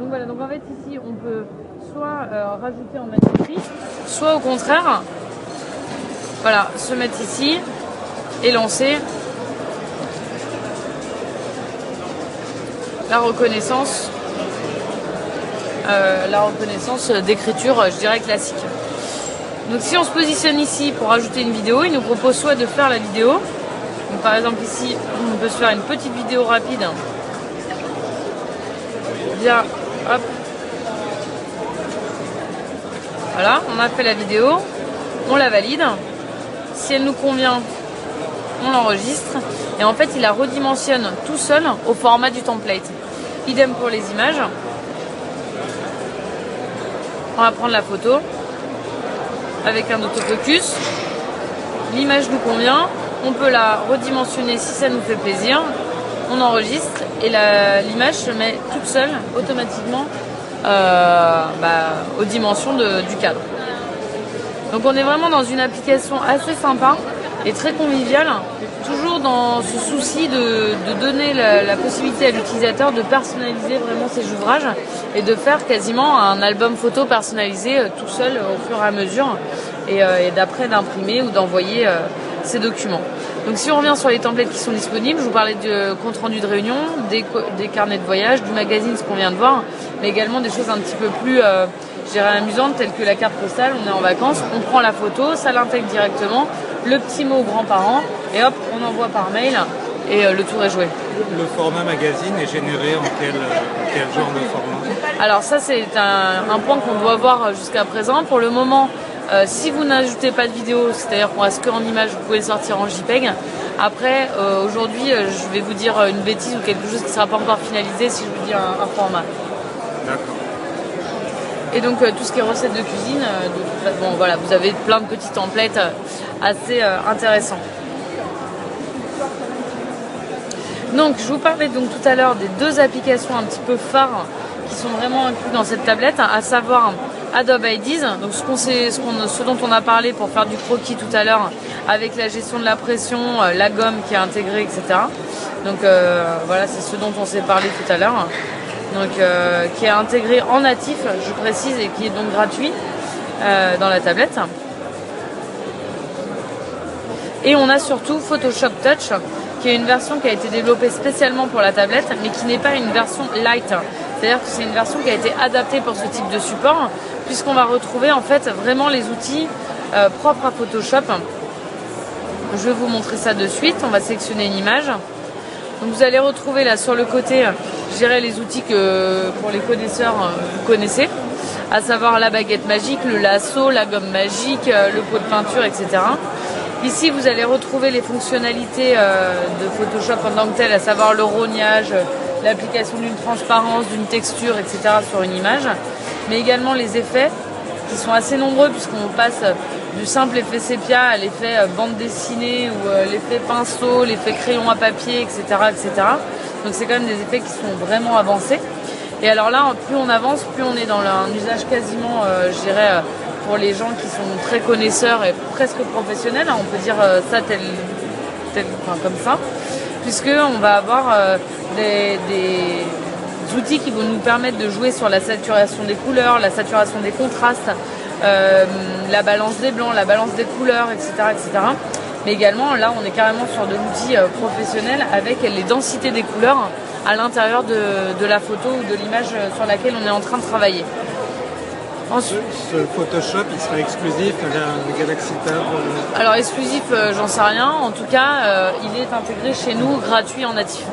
Donc voilà, donc en fait ici on peut soit rajouter en manuscrit, soit au contraire, voilà, se mettre ici et lancer la reconnaissance d'écriture, je dirais classique. Donc si on se positionne ici pour ajouter une vidéo, il nous propose soit de faire la vidéo. Donc par exemple ici, on peut se faire une petite vidéo rapide. Bien, hop. Voilà, on a fait la vidéo, on la valide. Si elle nous convient, on l'enregistre. Et en fait, il la redimensionne tout seul au format du template. Idem pour les images. On va prendre la photo avec un autofocus. L'image nous convient. On peut la redimensionner si ça nous fait plaisir. On enregistre et l'image se met toute seule, automatiquement, aux dimensions du cadre. Donc on est vraiment dans une application assez sympa et très conviviale, toujours dans ce souci de donner la possibilité à l'utilisateur de personnaliser vraiment ses ouvrages et de faire quasiment un album photo personnalisé tout seul au fur et à mesure et d'après d'imprimer ou d'envoyer ces documents. Donc si on revient sur les templates qui sont disponibles, je vous parlais du compte rendu de réunion, des carnets de voyage, du magazine, ce qu'on vient de voir, mais également des choses un petit peu plus amusantes telles que la carte postale. On est en vacances, on prend la photo, ça l'intègre directement, le petit mot aux grands-parents et hop, on envoie par mail et le tour est joué. Le format magazine est généré en quel genre de format? Alors ça c'est un point qu'on doit voir jusqu'à présent. Pour le moment, si vous n'ajoutez pas de vidéo, c'est-à-dire qu'on reste que en image, vous pouvez le sortir en JPEG. Après, aujourd'hui, je vais vous dire une bêtise ou quelque chose qui ne sera pas encore finalisé si je vous dis un format. D'accord. Et donc tout ce qui est recettes de cuisine, voilà, vous avez plein de petits templates assez intéressants. Donc je vous parlais donc tout à l'heure des deux applications un petit peu phares qui sont vraiment inclus dans cette tablette, à savoir Adobe IDs, donc ce dont on a parlé pour faire du croquis tout à l'heure, avec la gestion de la pression, la gomme qui est intégrée, etc. Donc voilà, c'est ce dont on s'est parlé tout à l'heure. Donc qui est intégré en natif, je précise, et qui est donc gratuit dans la tablette. Et on a surtout Photoshop Touch, qui est une version qui a été développée spécialement pour la tablette, mais qui n'est pas une version light. C'est-à-dire que c'est une version qui a été adaptée pour ce type de support, puisqu'on va retrouver en fait vraiment les outils propres à Photoshop. Je vais vous montrer ça de suite. On va sélectionner une image. Donc vous allez retrouver là sur le côté, je dirais les outils que pour les connaisseurs vous connaissez, à savoir la baguette magique, le lasso, la gomme magique, le pot de peinture, etc. Ici vous allez retrouver les fonctionnalités de Photoshop en tant que tel, à savoir le rognage, l'application d'une transparence, d'une texture, etc. sur une image, mais également les effets qui sont assez nombreux puisqu'on passe du simple effet sépia à l'effet bande dessinée ou l'effet pinceau, l'effet crayon à papier, etc., etc. Donc c'est quand même des effets qui sont vraiment avancés. Et alors là, plus on avance, plus on est dans un usage quasiment, je dirais, pour les gens qui sont très connaisseurs et presque professionnels. On peut dire ça comme ça, puisqu'on va avoir des outils qui vont nous permettre de jouer sur la saturation des couleurs, la saturation des contrastes, la balance des blancs, la balance des couleurs, etc., etc. Mais également, là, on est carrément sur de l'outil professionnel avec les densités des couleurs à l'intérieur de la photo ou de l'image sur laquelle on est en train de travailler. Ensuite, ce Photoshop, il sera exclusif à la Galaxy Tab Alors, exclusif, j'en sais rien. En tout cas, il est intégré chez nous, gratuit en natif.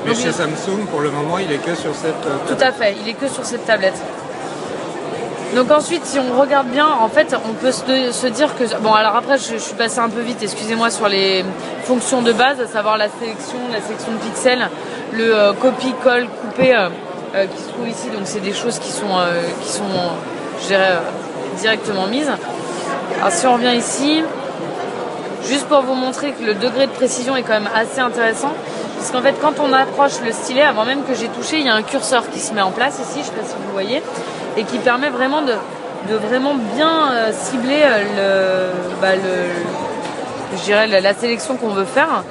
Mais chez Samsung, pour le moment, il est que sur cette tablette. Tout à fait, il est que sur cette tablette. Donc ensuite, si on regarde bien, en fait, on peut se dire que... Bon, alors après, je suis passée un peu vite, excusez-moi, sur les fonctions de base, à savoir la sélection de pixels, le copie, colle, couper, qui se trouve ici. Donc c'est des choses qui sont je dirais, directement mises. Alors si on revient ici, juste pour vous montrer que le degré de précision est quand même assez intéressant, parce qu'en fait, quand on approche le stylet, avant même que j'ai touché, il y a un curseur qui se met en place ici, je ne sais pas si vous voyez, et qui permet vraiment de vraiment bien cibler je dirais la sélection qu'on veut faire.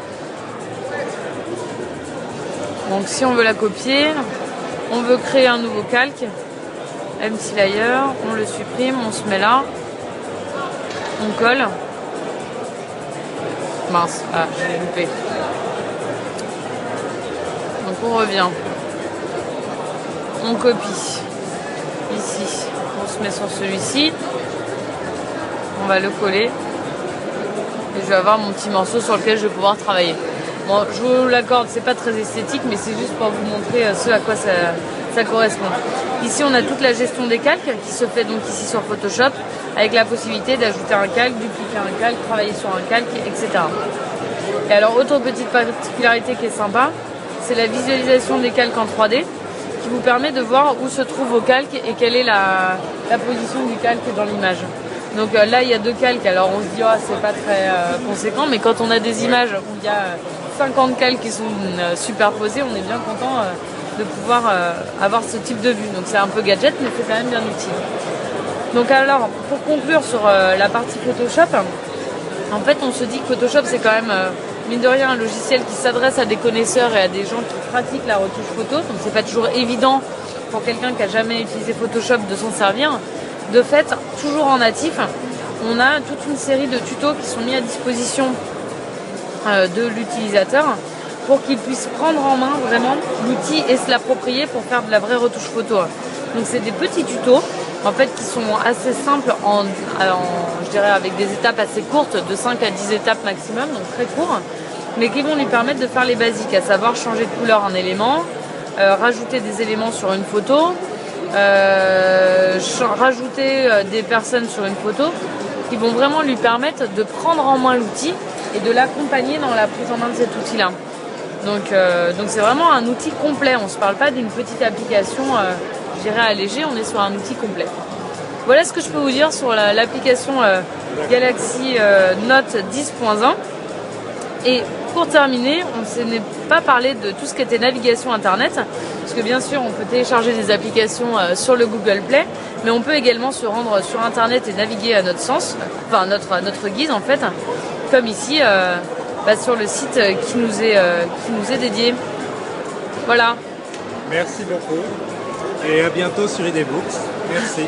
Donc si on veut la copier, On veut créer un nouveau calque. Empty layer, on le supprime, on se met là. On colle. Mince, ah, j'ai loupé. Donc on revient. On copie. Ici, on se met sur celui-ci. On va le coller. Et je vais avoir mon petit morceau sur lequel je vais pouvoir travailler. Bon, je vous l'accorde, c'est pas très esthétique, mais c'est juste pour vous montrer ce à quoi ça correspond. Ici, on a toute la gestion des calques qui se fait donc ici sur Photoshop, avec la possibilité d'ajouter un calque, dupliquer un calque, travailler sur un calque, etc. Et alors, autre petite particularité qui est sympa, c'est la visualisation des calques en 3D, qui vous permet de voir où se trouve vos calques et quelle est la position du calque dans l'image. Donc là, il y a 2 calques, alors on se dit, oh, c'est pas très conséquent, mais quand on a des images où il y a 50 calques qui sont superposés, on est bien content de pouvoir avoir ce type de vue. Donc c'est un peu gadget, mais c'est quand même bien utile. Donc alors, pour conclure sur la partie Photoshop, en fait, on se dit que Photoshop, c'est quand même, mine de rien, un logiciel qui s'adresse à des connaisseurs et à des gens qui pratiquent la retouche photo. Donc c'est pas toujours évident pour quelqu'un qui a jamais utilisé Photoshop de s'en servir. De fait, toujours en natif, on a toute une série de tutos qui sont mis à disposition de l'utilisateur pour qu'il puisse prendre en main vraiment l'outil et se l'approprier pour faire de la vraie retouche photo. Donc c'est des petits tutos en fait qui sont assez simples je dirais avec des étapes assez courtes, de 5 à 10 étapes maximum, donc très courts, mais qui vont lui permettre de faire les basiques, à savoir changer de couleur un élément, rajouter des éléments sur une photo, rajouter des personnes sur une photo, qui vont vraiment lui permettre de prendre en main l'outil et de l'accompagner dans la prise en main de cet outil-là. Donc c'est vraiment un outil complet, on ne se parle pas d'une petite application, je dirais allégée, on est sur un outil complet. Voilà ce que je peux vous dire sur l'application Galaxy Note 10.1. Et pour terminer, on ne s'est pas parlé de tout ce qui était navigation internet, parce que bien sûr on peut télécharger des applications sur le Google Play, mais on peut également se rendre sur internet et naviguer à notre sens, enfin notre guise en fait, comme ici sur le site qui nous est dédié. Voilà. Merci beaucoup et à bientôt sur IDBooks. Merci.